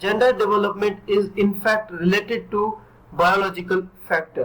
gender development is in fact related to biological factor।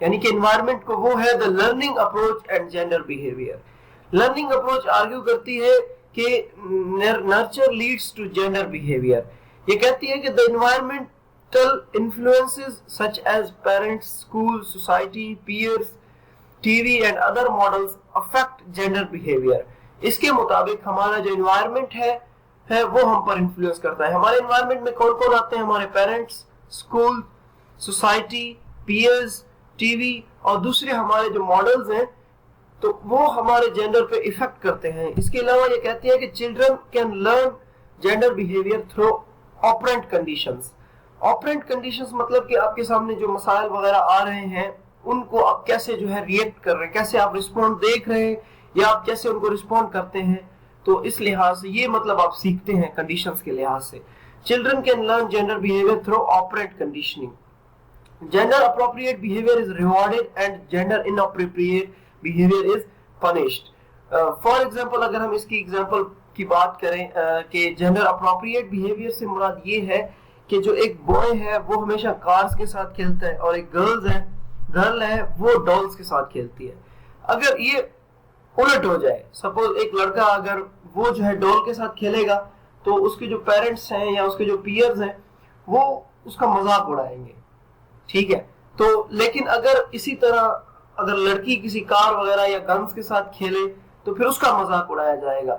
یعنی کہ environment کو وہ ہے the learning approach and gender behavior. Learning approach argue کرتی ہے کہ nurture leads to gender behavior. یہ کہتی ہے کہ the environmental influences such as parents, schools, society, peers, TV and other models affect gender behavior. اس کے مطابق ہمارا جو انوائرمنٹ ہے وہ ہم پر انفلوئنس کرتا ہے. ہمارے انوائرمنٹ میں کون کون آتے ہیں؟ ہمارے parents, school, society, peers, T V اور دوسرے ہمارے جو ماڈلز ہیں تو وہ ہمارے جینڈر پہ ایفیکٹ کرتے ہیں. اس کے علاوہ یہ کہتے ہیں کہ children can learn gender behaviour through apparent conditions. Apparent conditions مطلب کہ آپ کے سامنے جو مسائل وغیرہ آ رہے ہیں ان کو آپ کیسے جو ہے ریئیکٹ کر رہے ہیں، کیسے آپ رسپونڈ دیکھ رہے ہیں یا آپ کیسے ان کو رسپونڈ کرتے ہیں. تو اس لحاظ سے یہ مطلب آپ سیکھتے ہیں کنڈیشنز کے لحاظ سے. Children can learn gender behaviour through operant conditioning. Gender appropriate behaviour is rewarded and gender inappropriate behaviour is punished. For example اگر ہم اس کی ایگزامپل کی بات کریں کہ جینڈر اپروپریٹ بیہیویئر سے مراد یہ ہے کہ جو ایک بوائے ہے وہ ہمیشہ کارز کے ساتھ کھیلتا ہے اور ایک گرل ہے وہ ڈالز کے ساتھ کھیلتی ہے. اگر یہ الٹ ہو جائے، سپوز ایک لڑکا اگر وہ جو ہے ڈال کے ساتھ کھیلے گا تو اس کے جو پیرنٹس ہیں یا اس کے جو پیئرز ہیں وہ اس کا مذاق اڑائیں گے، ٹھیک ہے. تو لیکن اگر اسی طرح اگر لڑکی کسی کار وغیرہ یا گنز کے ساتھ کھیلے تو پھر اس کا مذاق اڑایا جائے گا.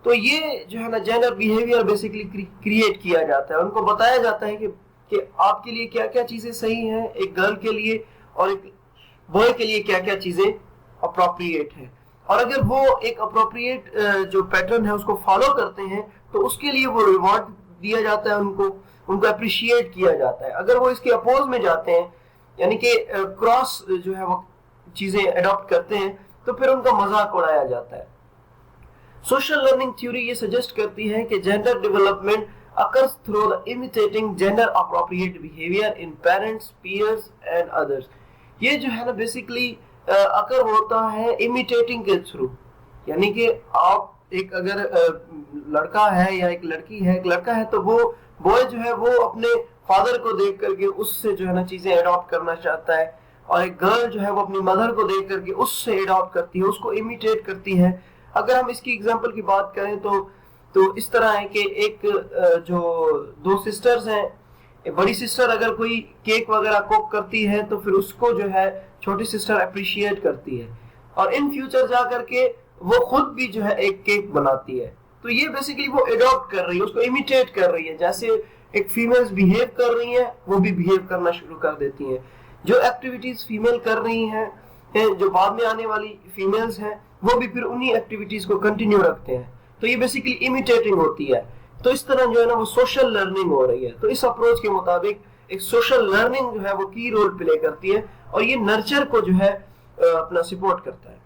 تو یہ جو ہے نا جینڈر بیہیویئر بیسیکلی کریٹ کیا جاتا ہے. ان کو بتایا جاتا ہے کہ آپ کے لیے کیا کیا چیزیں صحیح ہیں ایک گرل کے لیے اور ایک بوائے کے لیے کیا کیا چیزیں اپروپریٹ ہیں. اور اگر وہ ایک اپروپریٹ جو پیٹرن ہے اس کو فالو کرتے ہیں تو اس کے لیے وہ ریوارڈ دیا جاتا ہے، ان کو اپریشیٹ کیا جاتا ہے. اگر وہ اس کے اپوز میں جاتے ہیں یعنی کہ کراس جو ہے وہ چیزیں اڈاپٹ کرتے ہیں تو پھر ان کا مذاق اڑایا جاتا ہے. سوشل لرننگ تھیوری یہ سجیسٹ کرتی ہے کہ gender development occurs through the imitating gender appropriate behavior in parents, peers and others. یہ جو ہے نا بیسیکلی اکر ہوتا ہے امیٹیٹنگ کے تھرو، یعنی کہ آپ ایک اگر لڑکا ہے یا ایک لڑکی ہے، ایک لڑکا ہے تو وہ بوائے جو ہے وہ اپنے فادر کو دیکھ کر کے اس سے جو ہے نا چیزیں اڈاپٹ کرنا چاہتا ہے، اور ایک گرل جو ہے وہ اپنی مدر کو دیکھ کر کے اس سے اڈاپٹ کرتی ہے، اس کو امیٹیٹ کرتی ہے. اگر ہم اس کی ایگزامپل کی بات کریں تو اس طرح ہے کہ ایک جو دو سسٹرز ہیں، بڑی سسٹر اگر کوئی کیک وغیرہ کوک کرتی ہے تو پھر اس کو جو ہے چھوٹی سسٹر اپریشیٹ کرتی ہے اور ان فیوچر جا کر کے وہ خود بھی جو ہے ایک کیک بناتی ہے. تو یہ بیسیکلی وہ اڈاپٹ کر رہی ہے، اس کو امیٹیٹ کر رہی ہے. جیسے ایک فیمیلز بہیو کر رہی ہیں وہ بھی بہیو کرنا شروع کر دیتی ہیں. جو ایکٹیویٹیز فیمیل کر رہی ہیں، جو بعد میں آنے والی فیمیلز ہیں وہ بھی پھر انہی ایکٹیویٹیز کو کنٹینیو رکھتے ہیں. تو یہ بیسیکلی امیٹیٹنگ ہوتی ہے. تو اس طرح جو ہے نا وہ سوشل لرننگ ہو رہی ہے. تو اس اپروچ کے مطابق ایک سوشل لرننگ جو ہے وہ کی رول پلے کرتی ہے اور یہ نرچر کو جو ہے اپنا سپورٹ کرتا ہے.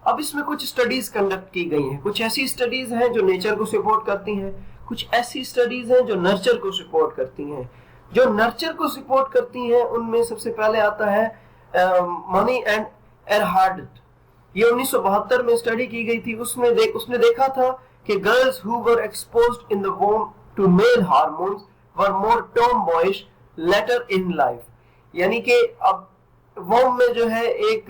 اب اس میں کچھ اسٹڈیز کنڈکٹ کی گئی ہیں. کچھ ایسی اسٹڈیز ہیں جو نیچر کو سپورٹ کرتی ہیں، کچھ ایسی اسٹڈیز ہیں جو نرچر کو سپورٹ کرتی ہیں. جو نرچر کو سپورٹ کرتی ہیں ان میں سب سے پہلے آتا ہے منی اینڈ ایرہارڈٹ. یہ 1972 میں اسٹڈی کی گئی تھی. اس نے دیکھا تھا کہ girls who were exposed in the womb to male hormones were more tomboyish later in life. یعنی کہ اب ووم میں جو ہے ایک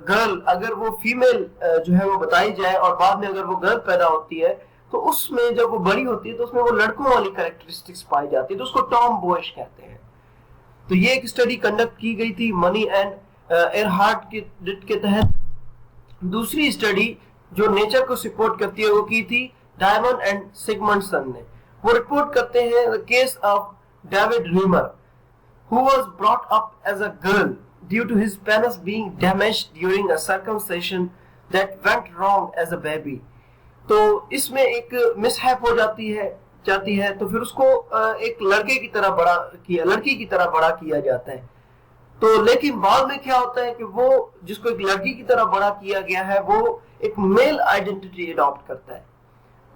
گرل اگر وہ فیمیل جو ہے وہ بتائی جائے اور بعد میں اگر وہ گرل پیدا ہوتی ہے تو اس میں جب وہ بڑی ہوتی ہے تو اس میں وہ لڑکوں والی کریکٹرسٹکس پائی جاتی ہے، تو اس کو ٹام بوئش کہتے ہیں. تو یہ ایک اسٹڈی کنڈکٹ کی گئی تھی منی اینڈ ایرہارڈ کے تحت. دوسری اسٹڈی جو نیچر کو سپورٹ کرتی ہے وہ کی تھی ڈائمنڈ اینڈ سگمنڈسن نے. وہ رپورٹ کرتے ہیں case of David Reimer who was brought up as a girl due to his penis being damaged during a circumcision that went wrong as a baby. تو اس میں ایک مسہیپ ہو جاتی ہے تو پھر اس کو ایک لڑکی کی طرح بڑا کیا جاتا ہے. تو لیکن بعد میں کیا ہوتا ہے کہ وہ جس کو ایک لڑکی کی طرح بڑا کیا گیا ہے وہ ایک میل آئیڈینٹی اڈاپٹ کرتا ہے.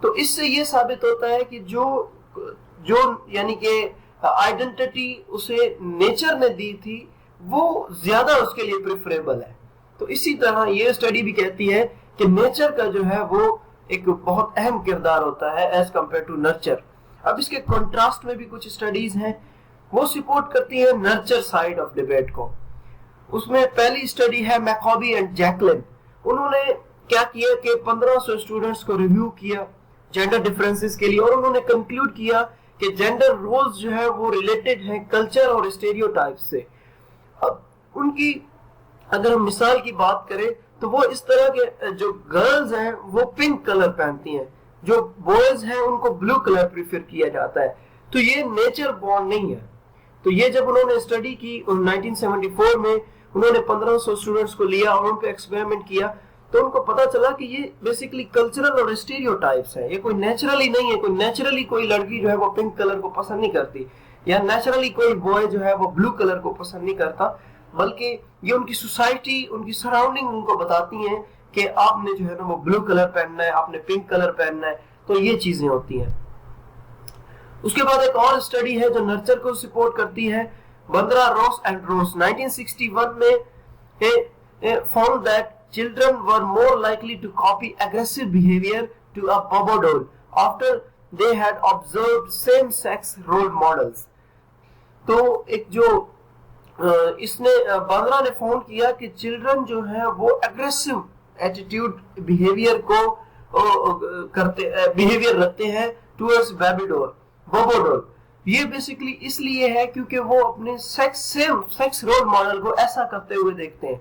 تو اس سے یہ ثابت ہوتا ہے کہ جو یعنی کہ آئیڈینٹی اسے نیچر نے دی تھی وہ زیادہ اس کے لیے پریفریبل ہے. تو اسی طرح یہ اسٹڈی بھی کہتی ہے کہ نیچر کا جو ہے وہ ایک بہت اہم کردار ہوتا ہے ایز کمپیئر ٹو نرچر. اب اس کے کنٹراسٹ میں بھی کچھ اسٹڈیز ہیں. وہ سپورٹ کرتی ہے نرچر سائڈ آف ڈیبیٹ کو. اس میں پہلی اسٹڈی ہے میکابی اینڈ جیکلن. انہوں نے کیا کیا کہ 1500 اسٹوڈنٹس کو ریویو کیا جینڈر ڈفرینسز کے لیے, اور انہوں نے کنکلوڈ کیا کہ جینڈر رولز جو ہے وہ ریلیٹڈ ہیں کلچر اور اسٹیریوٹائپ سے. اب ان کی اگر ہم مثال کی بات کریں تو وہ اس طرح کے جو گرلز ہیں وہ پنک کلر پہنتی ہیں, جو بوائز ہیں ان کو بلو کلر پریفر کیا جاتا ہے. تو یہ نیچر بورن نہیں ہے. تو یہ جب انہوں نے اسٹڈی کی 1974 میں, انہوں نے 1500 اسٹوڈنٹس کو لیا اور ان پہ ایکسپیریمنٹ کیا, تو ان کو پتا چلا کہ یہ بیسیکلی کلچرل اور اسٹیریوٹائپس ہیں, یہ کوئی نیچرلی نہیں ہے. کوئی نیچرلی کوئی لڑکی جو ہے وہ پنک کلر کو پسند نہیں کرتی, یا نیچرلی کوئی بوائے جو ہے وہ بلو کلر کو پسند نہیں کرتا, بلکہ یہ ان کی سوسائٹی, ان کی سراؤنڈنگ ان کو بتاتی ہیں کہ آپ نے جو ہے نا وہ بلو کلر پہننا ہے, آپ نے پنک کلر پہننا ہے. تو یہ چیزیں ہوتی ہیں. اس کے بعد ایک اور اسٹڈی ہے جو نرچر کو سپورٹ کرتی ہے, بندرا روس اینڈ روس 1961 میں found that children were more likely to copy aggressive behavior to a bobo doll after they had observed same sex role models. تو ایک جو اس نے بندرا نے فاؤنڈ کیا کہ چلڈرن جو ہے وہ اگریسو ایٹیٹیوڈ بیہیویئر کو کرتے بیہیویئر رکھتے ہیں ٹورڈز بیبی ڈول, بوبو ڈول. یہ بیسیکلی اس لیے ہے کیونکہ وہ اپنے سیکس رول ماڈل کو ایسا کرتے ہوئے دیکھتے ہیں.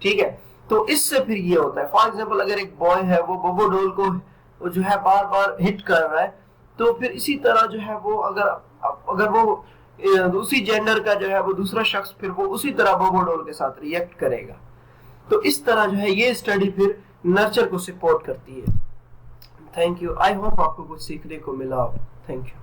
ٹھیک ہے, تو اس سے پھر یہ ہوتا ہے, فار ایگزامپل اگر ایک بوائے ہے وہ بوبو ڈول کو جو ہے بار بار ہٹ کر رہا ہے, تو پھر اسی طرح جو ہے وہ اگر وہ اسی جینڈر کا جو ہے وہ دوسرا شخص پھر وہ اسی طرح بوبو ڈول کے ساتھ ریئیکٹ کرے گا. تو اس طرح جو ہے یہ اسٹڈی پھر نرچر کو سپورٹ کرتی ہے. Thank you. آئی ہوپ آپ کو کچھ سیکھنے کو ملا. Thank you.